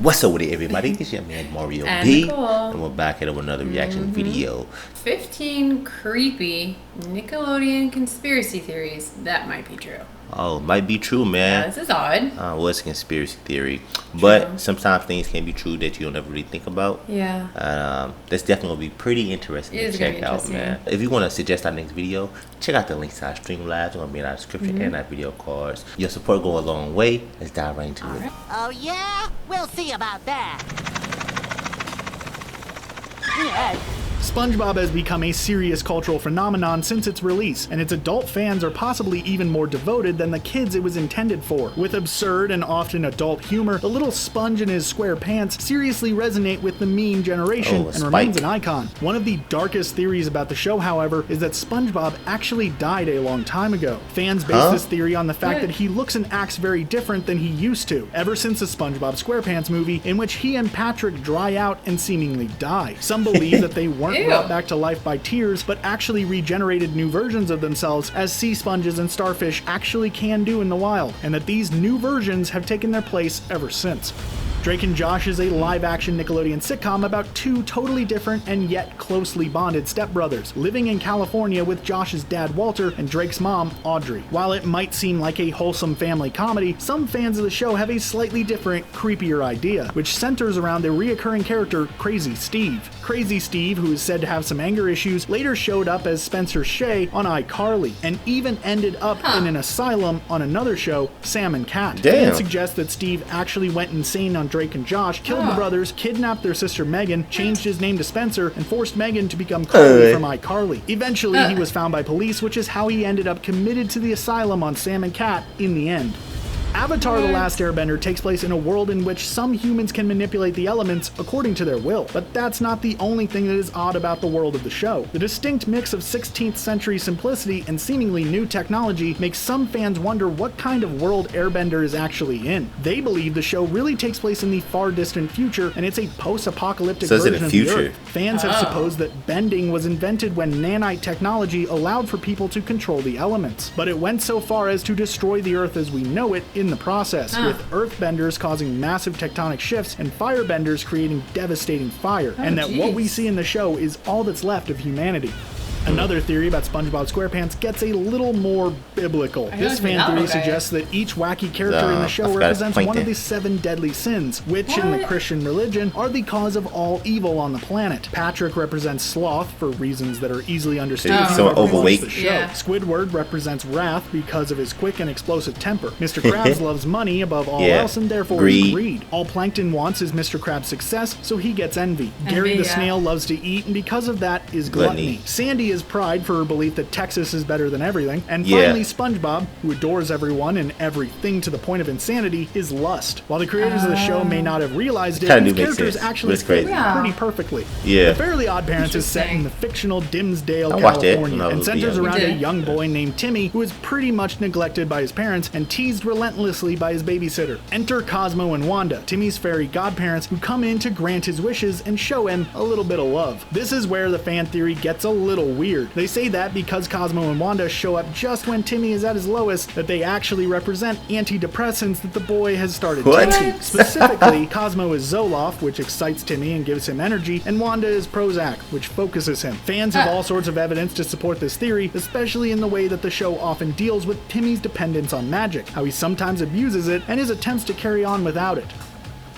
What's up with it, everybody? It's your man Mario and B, Nicole. and we're back at another reaction video. 15 creepy Nickelodeon conspiracy theories that might be true. Oh, might be true, man. Yeah, this is odd. Well, it's a conspiracy theory, but sometimes things can be true that you don't ever really think about. Yeah. That's definitely gonna be pretty interesting to check out, man. If you want to suggest our next video, check out the links to our Streamlabs. It's gonna be in our description and our video cards. Your support goes a long way. Let's dive right into it. Oh yeah? We'll see about that. Yeah. SpongeBob has become a serious cultural phenomenon since its release, and its adult fans are possibly even more devoted than the kids it was intended for. With absurd and often adult humor, the little sponge in his square pants seriously resonate with the meme generation and remains an icon. One of the darkest theories about the show, however, is that SpongeBob actually died a long time ago. Fans base this theory on the fact that he looks and acts very different than he used to, ever since the SpongeBob SquarePants movie, in which he and Patrick dry out and seemingly die. Some believe that they weren't brought back to life by tears, but actually regenerated new versions of themselves, as sea sponges and starfish actually can do in the wild, and that these new versions have taken their place ever since. Drake and Josh is a live-action Nickelodeon sitcom about two totally different and yet closely bonded stepbrothers, living in California with Josh's dad Walter and Drake's mom Audrey. While it might seem like a wholesome family comedy, some fans of the show have a slightly different, creepier idea, which centers around the reoccurring character Crazy Steve. Crazy Steve, who is said to have some anger issues, later showed up as Spencer Shay on iCarly, and even ended up in an asylum on another show, Sam and Cat. Fans suggest that Steve actually went insane on Drake and Josh, killed the brothers, kidnapped their sister Megan, changed his name to Spencer, and forced Megan to become Carly from iCarly. Eventually, he was found by police, which is how he ended up committed to the asylum on Sam and Cat in the end. Avatar: The Last Airbender takes place in a world in which some humans can manipulate the elements according to their will. But that's not the only thing that is odd about the world of the show. The distinct mix of 16th century simplicity and seemingly new technology makes some fans wonder what kind of world Airbender is actually in. They believe the show really takes place in the far distant future, and it's a post-apocalyptic version of the Earth. Fans have supposed that bending was invented when nanite technology allowed for people to control the elements. But it went so far as to destroy the Earth as we know it in the process, with earthbenders causing massive tectonic shifts and firebenders creating devastating fire, and that what we see in the show is all that's left of humanity. Another theory about SpongeBob SquarePants gets a little more biblical. This fan theory suggests that each wacky character in the show represents one of the 7 deadly sins, which in the Christian religion are the cause of all evil on the planet. Patrick represents sloth for reasons that are easily understood. So overweight. Squidward represents wrath because of his quick and explosive temper. Mr. Krabs loves money above all else and therefore is greed. All Plankton wants is Mr. Krabs' success, so he gets envy. Gary the snail loves to eat, and because of that is gluttony. Sandy is pride for her belief that Texas is better than everything, and finally SpongeBob, who adores everyone and everything to the point of insanity, is lust. While the creators of the show may not have realized it, these characters actually fit pretty perfectly. The Fairly Odd Parents is set in the fictional Dimsdale, California, and centers around a young boy named Timmy who is pretty much neglected by his parents and teased relentlessly by his babysitter. Enter Cosmo and Wanda, Timmy's fairy godparents, who come in to grant his wishes and show him a little bit of love. This is where the fan theory gets a little weird. They say that because Cosmo and Wanda show up just when Timmy is at his lowest, that they actually represent antidepressants that the boy has started taking. Specifically, Cosmo is Zoloft, which excites Timmy and gives him energy, and Wanda is Prozac, which focuses him. Fans have all sorts of evidence to support this theory, especially in the way that the show often deals with Timmy's dependence on magic, how he sometimes abuses it, and his attempts to carry on without it.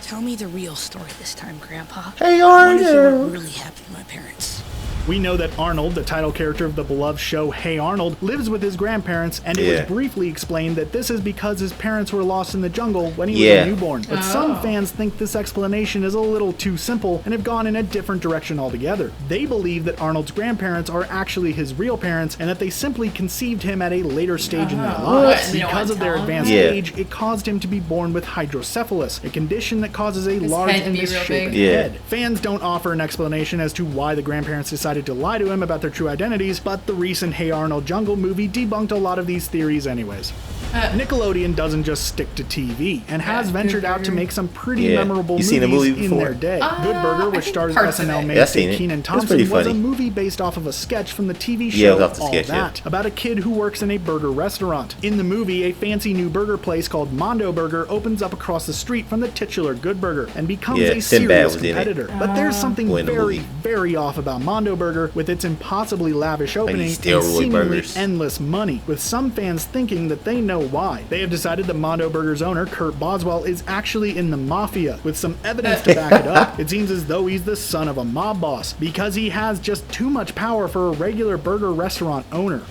Tell me the real story this time, Grandpa. Hey, Arnold! I want to hear what really happened to my parents. We know that Arnold, the title character of the beloved show Hey Arnold, lives with his grandparents, and it was briefly explained that this is because his parents were lost in the jungle when he was a newborn. But some fans think this explanation is a little too simple and have gone in a different direction altogether. They believe that Arnold's grandparents are actually his real parents and that they simply conceived him at a later stage in their lives. Because of their advanced age, it caused him to be born with hydrocephalus, a condition that causes a large and misshapen head. Fans don't offer an explanation as to why the grandparents decided to lie to him about their true identities, but the recent Hey Arnold Jungle movie debunked a lot of these theories anyways. Nickelodeon doesn't just stick to TV and has ventured out to make some pretty memorable seen a movies movie in before? their day. Good Burger, which stars SNL Yeah, mainstay seen it. Kenan It's Thompson, pretty was a funny. movie based off of a sketch from the TV Yeah, it show was off the All sketch, That, about a kid who works in a burger restaurant. In the movie, a fancy new burger place called Mondo Burger opens up across the street from the titular Good Burger and becomes a Sinbad serious was in it. competitor. But there's something Well, in the very, movie. very off about Mondo Burger with its impossibly lavish opening and steroid seemingly burgers. endless money, with some fans thinking that they know why. They have decided that Mondo Burger's owner, Kurt Boswell, is actually in the mafia, with some evidence to back it up. It seems as though he's the son of a mob boss, because he has just too much power for a regular burger restaurant owner.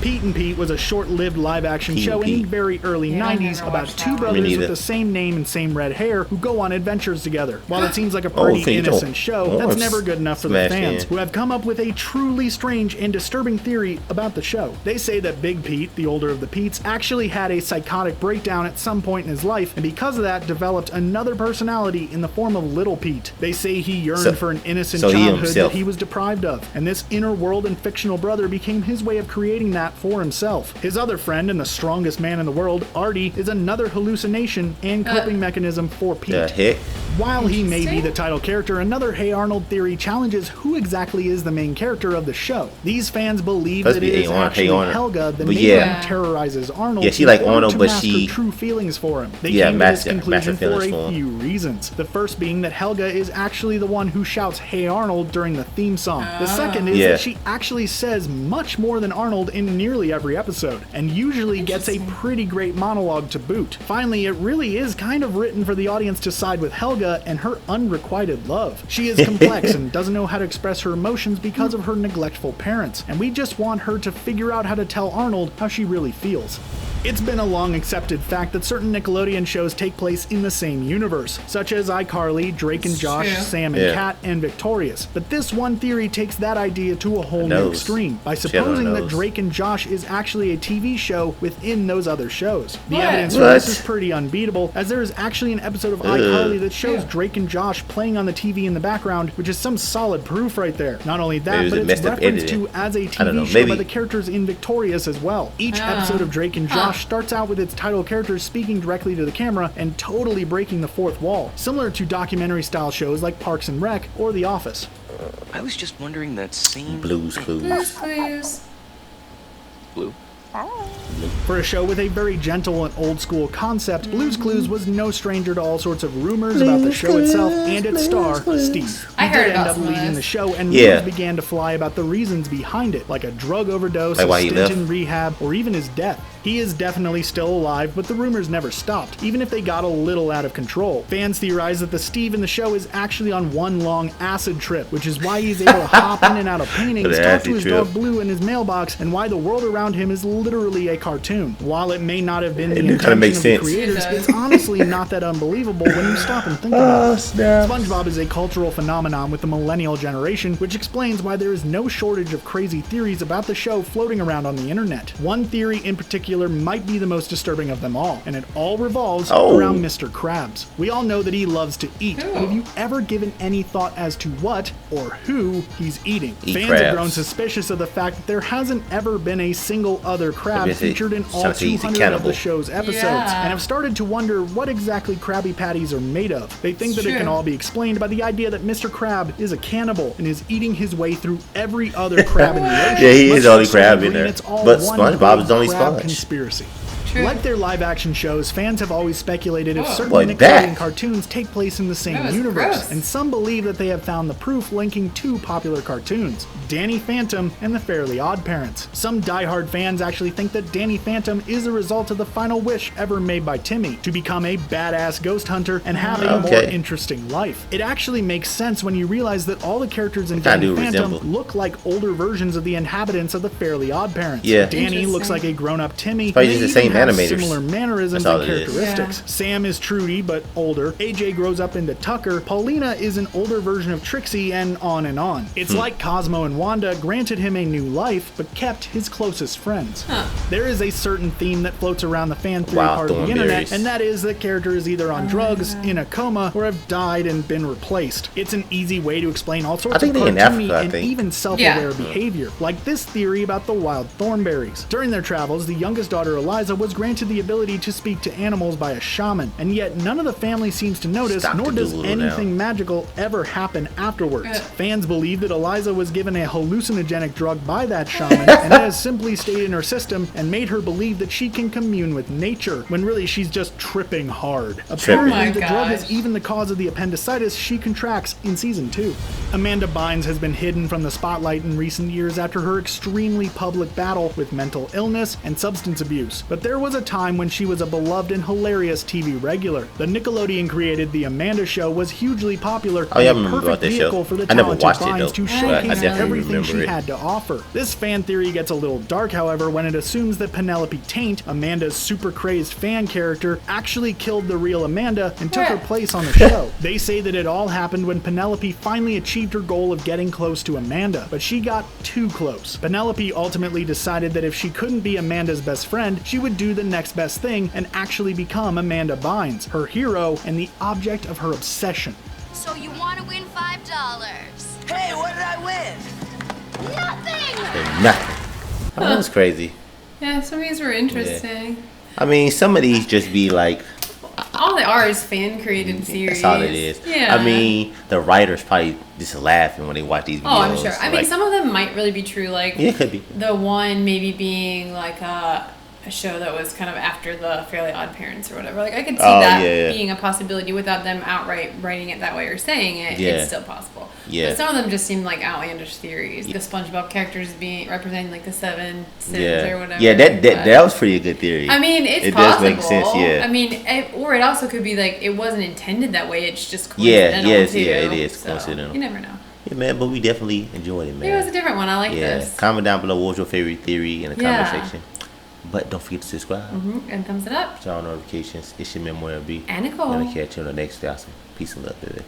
Pete and Pete was a short-lived live-action Pete show and in the Pete. very early Yeah, I 90s never about watched two that. brothers Me neither. with the same name and same red hair who go on adventures together. While it seems like a Oh, pretty okay, innocent show, that's it's never good enough for the smashed fans, in. who have come up with a truly strange and disturbing theory about the show. They say that Big Pete, the older of the Petes, actually had a psychotic breakdown at some point in his life, and because of that developed another personality in the form of Little Pete. They say he yearned for an innocent so he childhood that himself. he was deprived of, and this inner world and fictional brother became his way of creating that for himself. His other friend and the strongest man in the world, Artie, is another hallucination and coping mechanism for Pete. The heck? While he may be Interesting. the title character, another Hey Arnold theory challenges who exactly is the main character of the show. These fans believe Must that be it is Hey Arnold. actually Hey Arnold. Helga, the But maiden yeah. who terrorizes Arnold. Yeah, she like in order Arnold, to but mask she- her true feelings for him. They Yeah, came to this mask conclusion her feelings for for a him. few reasons. The first being that Helga is actually the one who shouts Hey Arnold during the theme song. The second is Yeah. that she actually says much more than Arnold in nearly every episode, and usually gets a pretty great monologue to boot. Finally, it really is kind of written for the audience to side with Helga and her unrequited love. She is complex and doesn't know how to express her emotions because of her neglectful parents, and we just want her to figure out how to tell Arnold how she really feels. It's been a long accepted fact that certain Nickelodeon shows take place in the same universe, such as iCarly, Drake and Josh, true. Sam and Yeah. Kat, and Victorious. But this one theory takes that idea to a whole new Nose. extreme by She had a supposing that nose. Drake and Josh is actually a TV show within those other shows. The What? evidence for What? this is pretty unbeatable, as there is actually an episode of iCarly that shows Yeah. Drake and Josh playing on the TV in the background, which is some solid proof right there. Not only Maybe that, it was but a it's messed up referenced editing. to as a I don't know, TV show by maybe- the characters in Victorious as well. Each episode of Drake and Josh starts out with its title characters speaking directly to the camera and totally breaking the fourth wall, similar to documentary style shows like Parks and Rec or The Office. I was just wondering that same Blues Clues. Clues. blue. For a show with a very gentle and old school concept, Blue's Clues was no stranger to all sorts of rumors about the show itself and its star, Steve. I He heard did end about up some of leaving this. the show, and Yeah. rumors began to fly about the reasons behind it, like a drug overdose, Like a why he stint left? in rehab, or even his death. He is definitely still alive, but the rumors never stopped, even if they got a little out of control. Fans theorize that the Steve in the show is actually on one long acid trip, which is why he's able to hop in and out of paintings, The talk acid to his trip. dog Blue in his mailbox, and why the world around him is literally a cartoon. While it may not have been the It kinda intention makes of the sense. creators, It does. it's honestly not that unbelievable when you stop and think about it. SpongeBob is a cultural phenomenon with the millennial generation, which explains why there is no shortage of crazy theories about the show floating around on the internet. One theory in particular might be the most disturbing of them all, and it all revolves around Mr. Krabs. We all know that he loves to eat, but have you ever given any thought as to what or who he's eating? Eat Fans crabs. have grown suspicious of the fact that there hasn't ever been a single other crab Maybe they featured in all trying to say he's a 200 of the cannibal. show's episodes, Yeah. and have started to wonder what exactly Krabby Patties are made of. They think that it True. can all be explained by the idea that Mr. Crab is a cannibal and is eating his way through every other crab in the ocean. Yeah, he is Much the only like crab Soylent in Green, there. it's all But one SpongeBob big is the only crab sponge. conspiracy. True. Like their live action shows, fans have always speculated if certain Like Nickelodeon that. cartoons take place in the same That was universe, gross. and some believe that they have found the proof linking two popular cartoons, Danny Phantom and the Fairly Odd Parents. Some diehard fans actually think that Danny Phantom is a result of the final wish ever made by Timmy, to become a badass ghost hunter and have a more Okay. interesting life. It actually makes sense when you realize that all the characters in kinda Danny do Phantom resemble. look like older versions of the inhabitants of the Fairly Odd Parents. Yeah. Danny looks like a grown-up Timmy, Probably and just they the even same have animators. similar mannerisms That's all and it is. characteristics. Sam is Trudy, but older. AJ grows up into Tucker. Paulina is an older version of Trixie, and on and on. It's like Cosmo and Wanda granted him a new life, but kept his closest friends. There is a certain theme that floats around the fan theory Wow, part of the internet, thornberries. and that is that character is either on drugs, in a coma, or have died and been replaced. It's an easy way to explain all sorts I think of they in cartoony Africa, I and think. even self-aware Yeah. behavior, like this theory about the wild thornberries. During their travels, the youngest daughter Eliza was was granted the ability to speak to animals by a shaman, and yet none of the family seems to notice, nor does anything magical ever happen afterwards. Fans believe that Eliza was given a hallucinogenic drug by that shaman, and it has simply stayed in her system and made her believe that she can commune with nature, when really she's just tripping hard. Apparently, the drug is even the cause of the appendicitis she contracts in season 2. Amanda Bynes has been hidden from the spotlight in recent years after her extremely public battle with mental illness and substance abuse, but there was a time when she was a beloved and hilarious TV regular. The Nickelodeon-created The Amanda Show was hugely popular and a perfect vehicle for the talented Bynes to showcase everything she had to offer. This fan theory gets a little dark, however, when it assumes that Penelope Taint, Amanda's super crazed fan character, actually killed the real Amanda and took her place on the show. They say that it all happened when Penelope finally achieved her goal of getting close to Amanda, but she got too close. Penelope ultimately decided that if she couldn't be Amanda's best friend, she would do the next best thing and actually become Amanda Bynes, her hero and the object of her obsession. So you want to win $5? Hey, what did I win? Nothing! Nothing. Oh, that was crazy. Yeah, some of these were interesting. Yeah. I mean, some of these just be like... All they are is fan-created series. That's all it is. Yeah. I mean, the writers probably just laughing when they watch these videos. Oh, I'm sure. I mean, some of them might really be true. Like, yeah, it could be. The one maybe being like a show that was kind of after the Fairly Odd Parents or whatever. Like, I could see that being a possibility without them outright writing it that way or saying it. Yeah. It's still possible. Yeah. But some of them just seem like outlandish theories. The SpongeBob characters being representing like the 7 sins or whatever. Yeah, that was pretty good theory. I mean, it possible. Does make sense. Yeah. I mean, or it also could be like it wasn't intended that way. It's just coincidental. Too. It is so coincidental. You never know. Yeah, man, but we definitely enjoyed it, man. It was a different one. I like this. Comment down below what was your favorite theory in the comment section. But don't forget to subscribe. And thumbs it up. Turn on notifications. It's your man, Moya B. And Nicole. And I'll catch you on the next episode. Peace and love, baby.